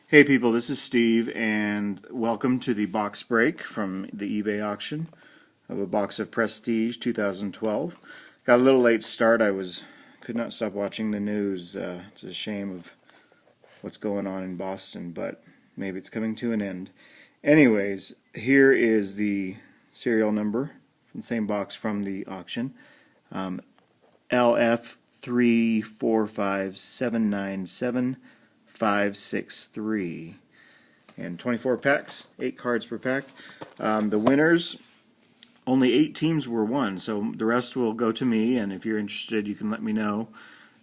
Hey people, this is Steve, and welcome to the box break from the eBay auction of a box of Prestige 2012. Got a little late start. Could not stop watching the news. It's a shame of what's going on in Boston, but maybe it's coming to an end. Anyways, here is the serial number from the same box from the auction. LF345797563, and 24 packs, 8 cards per pack. The winners, only 8 teams were won, so the rest will go to me, and if you're interested you can let me know,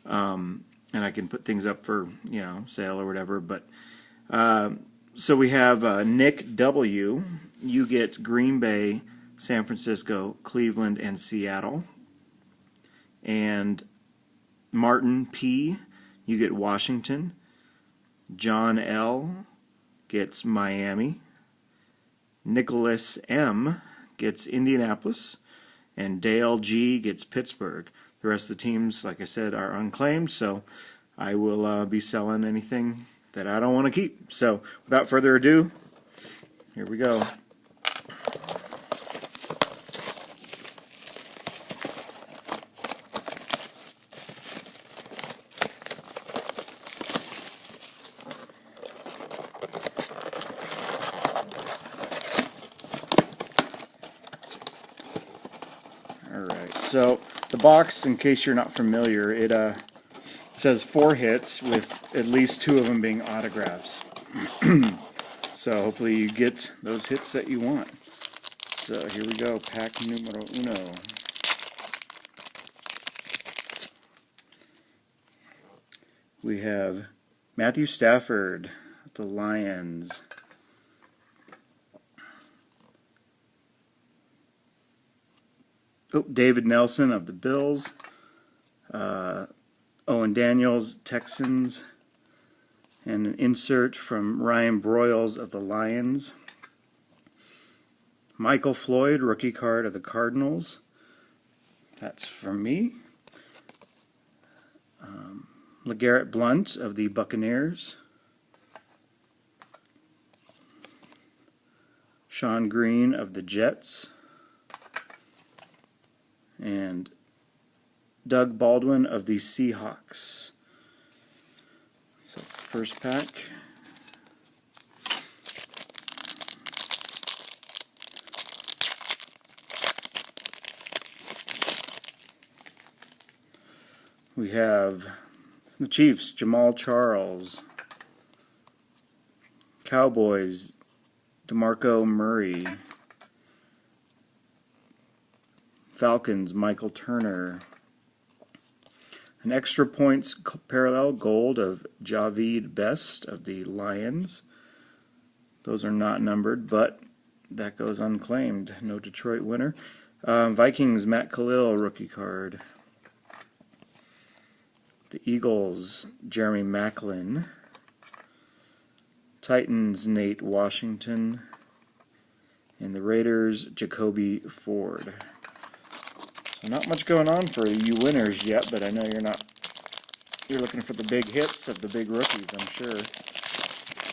and I can put things up for sale or whatever. But so we have Nick W. You get Green Bay, San Francisco, Cleveland, and Seattle. And Martin P. you get Washington. John L. gets Miami. Nicholas M. gets Indianapolis. And Dale G. gets Pittsburgh. The rest of the teams, like I said, are unclaimed, so I will be selling anything that I don't want to keep. So without further ado, here we go. Alright, so the box, in case you're not familiar, it says 4 hits with at least 2 of them being autographs. So hopefully you get those hits that you want. So here we go, pack numero uno. We have Matthew Stafford, the Lions. David Nelson of the Bills. Owen Daniels, Texans. And an insert from Ryan Broyles of the Lions. Michael Floyd, rookie card of the Cardinals. That's from me. LeGarrette Blount of the Buccaneers. Sean Green of the Jets. And Doug Baldwin of the Seahawks. So that's the first pack. We have the Chiefs, Jamal Charles. Cowboys, DeMarco Murray. Falcons, Michael Turner. An extra points parallel gold of Javid Best of the Lions. Those are not numbered, but that goes unclaimed. No Detroit winner. Vikings, Matt Khalil, rookie card. The Eagles, Jeremy Maclin. Titans, Nate Washington. And the Raiders, Jacoby Ford. So not much going on for you winners yet, but I know you're looking for the big hits of the big rookies, I'm sure.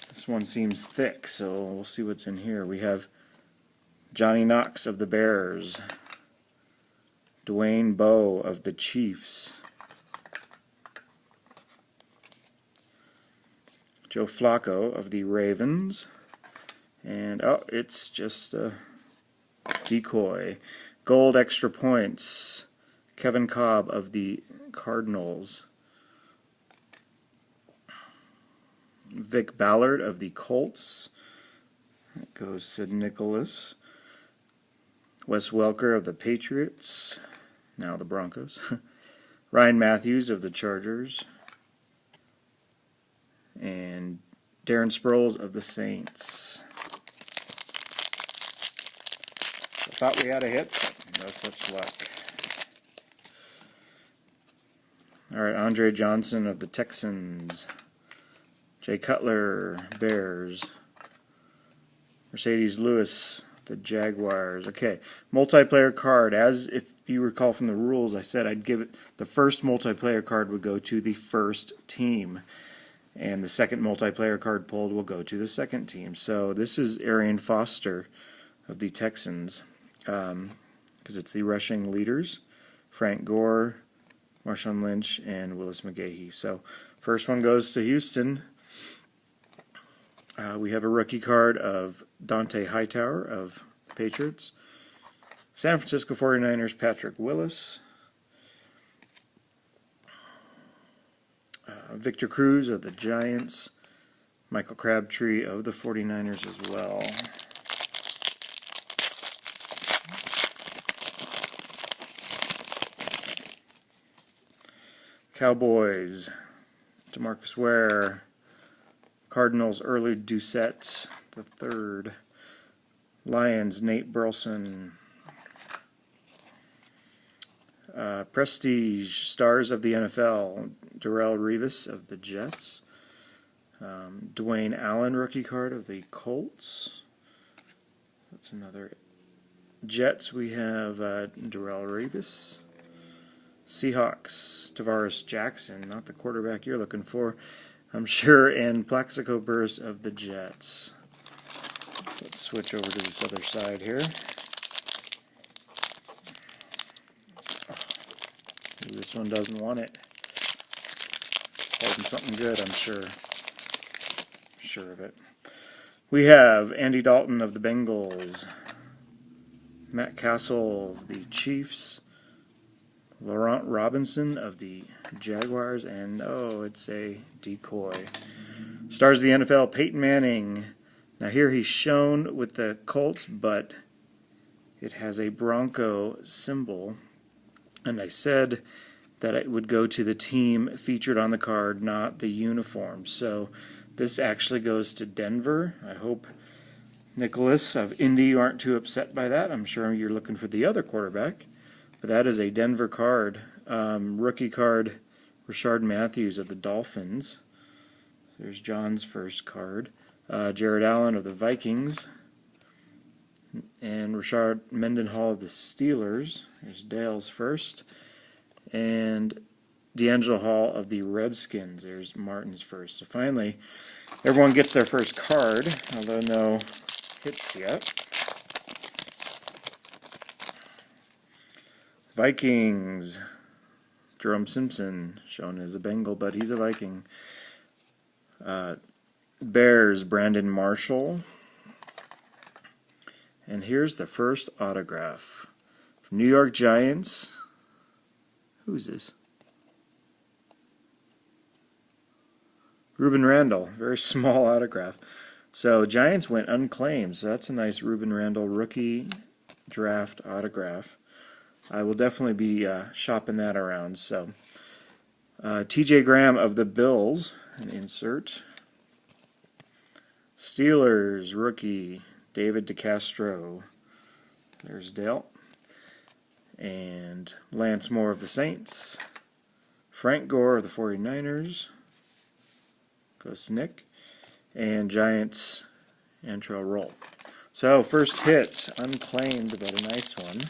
This one seems thick, so we'll see what's in here. We have Johnny Knox of the Bears. Dwayne Bowe of the Chiefs. Joe Flacco of the Ravens. And, it's just a decoy. Gold extra points. Kevin Cobb of the Cardinals. Vic Ballard of the Colts. That goes to Nicholas. Wes Welker of the Patriots. Now the Broncos. Ryan Matthews of the Chargers. And Darren Sproles of the Saints. I thought we had a hit, but no such luck. Alright, Andre Johnson of the Texans. Jay Cutler, Bears. Mercedes Lewis, the Jaguars. Okay, multiplayer card. As if you recall from the rules, I said I'd give it, the first multiplayer card would go to the first team. and the second multiplayer card pulled will go to the second team. So this is Arian Foster of the Texans, because it's the rushing leaders, Frank Gore, Marshawn Lynch, and Willis McGahee. So first one goes to Houston. We have a rookie card of Dante Hightower of the Patriots. San Francisco 49ers, Patrick Willis. Victor Cruz of the Giants. Michael Crabtree of the 49ers as well. Cowboys, DeMarcus Ware. Cardinals, Early Doucette the third. Lions, Nate Burleson. Prestige, Stars of the NFL, Darrelle Revis of the Jets. Dwayne Allen, rookie card of the Colts. That's another. Jets, we have Darrelle Revis. Seahawks, Tavares Jackson, not the quarterback you're looking for, I'm sure, and Plaxico Burress of the Jets. Let's switch over to this other side here. Maybe this one doesn't want it. Holding something good, I'm sure. Sure of it. We have Andy Dalton of the Bengals, Matt Castle of the Chiefs, Laurent Robinson of the Jaguars, and oh, it's a decoy. Stars of the NFL, Peyton Manning. Now here he's shown with the Colts, but it has a Bronco symbol. And I said that it would go to the team featured on the card, not the uniform. So this actually goes to Denver. I hope Nicholas of Indy, you aren't too upset by that. I'm sure you're looking for the other quarterback. But that is a Denver card. Rookie card, Rashard Matthews of the Dolphins. There's John's first card. Jared Allen of the Vikings. And Rashard Mendenhall of the Steelers. There's Dale's first. And D'Angelo Hall of the Redskins. There's Martin's first. So finally, everyone gets their first card, although no hits yet. Vikings, Jerome Simpson, shown as a Bengal, but he's a Viking. Bears, Brandon Marshall. And here's the first autograph. From New York Giants. Who's this? Ruben Randall, very small autograph. So Giants went unclaimed, so that's a nice Ruben Randall rookie draft autograph. I will definitely be shopping that around. So, T.J. Graham of the Bills, an insert. Steelers, rookie, David DeCastro. There's Dale. And Lance Moore of the Saints. Frank Gore of the 49ers. Goes to Nick. And Giants, Antrell Roll. So, first hit, unclaimed, but a nice one.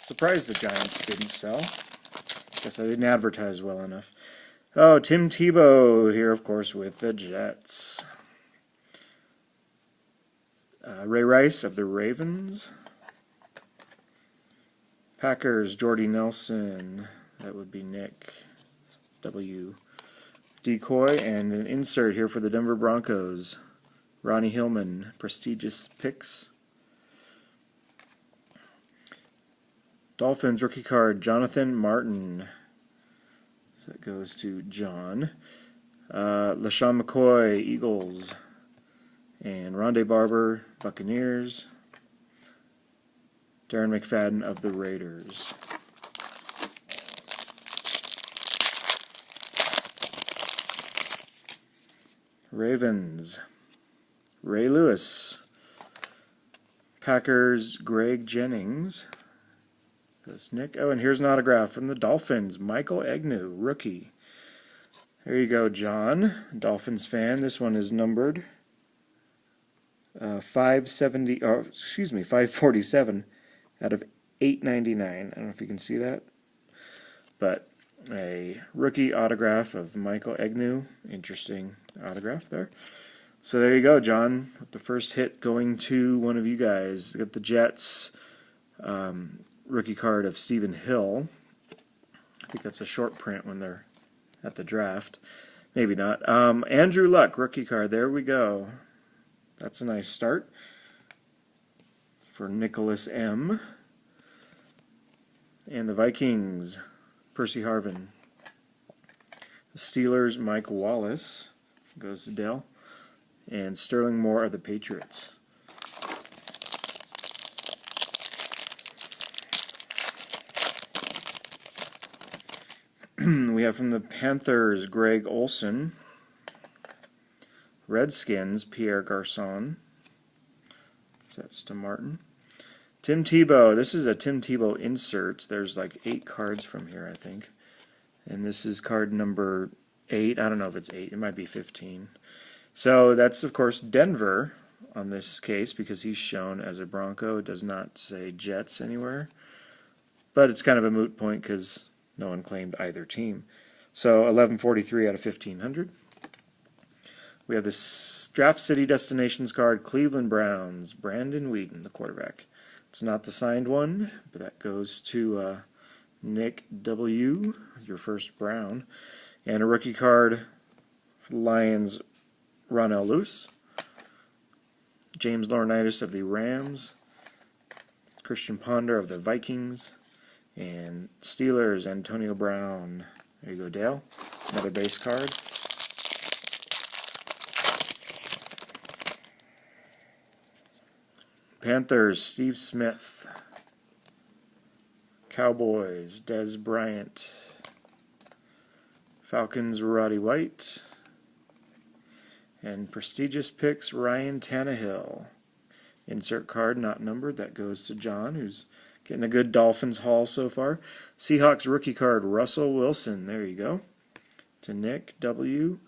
Surprised the Giants didn't sell. Guess I didn't advertise well enough. Oh, Tim Tebow here, of course, with the Jets. Ray Rice of the Ravens. Packers, Jordy Nelson. That would be Nick W. Decoy. And an insert here for the Denver Broncos. Ronnie Hillman, prestigious picks. Dolphins rookie card, Jonathan Martin. So that goes to John. LaShawn McCoy, Eagles. And Rondé Barber, Buccaneers. Darren McFadden of the Raiders. Ravens, Ray Lewis. Packers, Greg Jennings. Goes Nick. Oh, and here's an autograph from the Dolphins. Michael Agnew, rookie. There you go, John, Dolphins fan. This one is numbered 547 out of 899. I don't know if you can see that, but A rookie autograph of Michael Agnew. Interesting autograph there. So there you go, John, with the first hit going to one of you guys. Got the Jets rookie card of Stephen Hill. I think that's a short print when they're at the draft. Maybe not. Andrew Luck rookie card. There we go. That's a nice start for Nicholas M. And the Vikings, Percy Harvin. The Steelers, Mike Wallace, goes to Dale. And Sterling Moore of the Patriots. We have from the Panthers, Greg Olson. Redskins, Pierre Garçon. That's to Martin. Tim Tebow. This is a Tim Tebow insert. There's like 8 cards from here, I think. And this is card number 8. I don't know if it's 8. It might be 15. So that's, of course, Denver on this case because he's shown as a Bronco. It does not say Jets anywhere. But it's kind of a moot point because no one claimed either team. So 1143 out of 1500. We have this Draft City Destinations card, Cleveland Browns, Brandon Weeden, the quarterback. It's not the signed one, but that goes to Nick W., your first Brown. And a rookie card for the Lions, Ronell Lewis. James Laurinaitis of the Rams. Christian Ponder of the Vikings. And Steelers, Antonio Brown. There you go, Dale. Another base card. Panthers, Steve Smith. Cowboys, Des Bryant. Falcons, Roddy White. And prestigious picks, Ryan Tannehill. Insert card not numbered. That goes to John, who's getting a good Dolphins haul so far. Seahawks rookie card, Russell Wilson. There you go. To Nick W.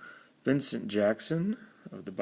Vincent Jackson of the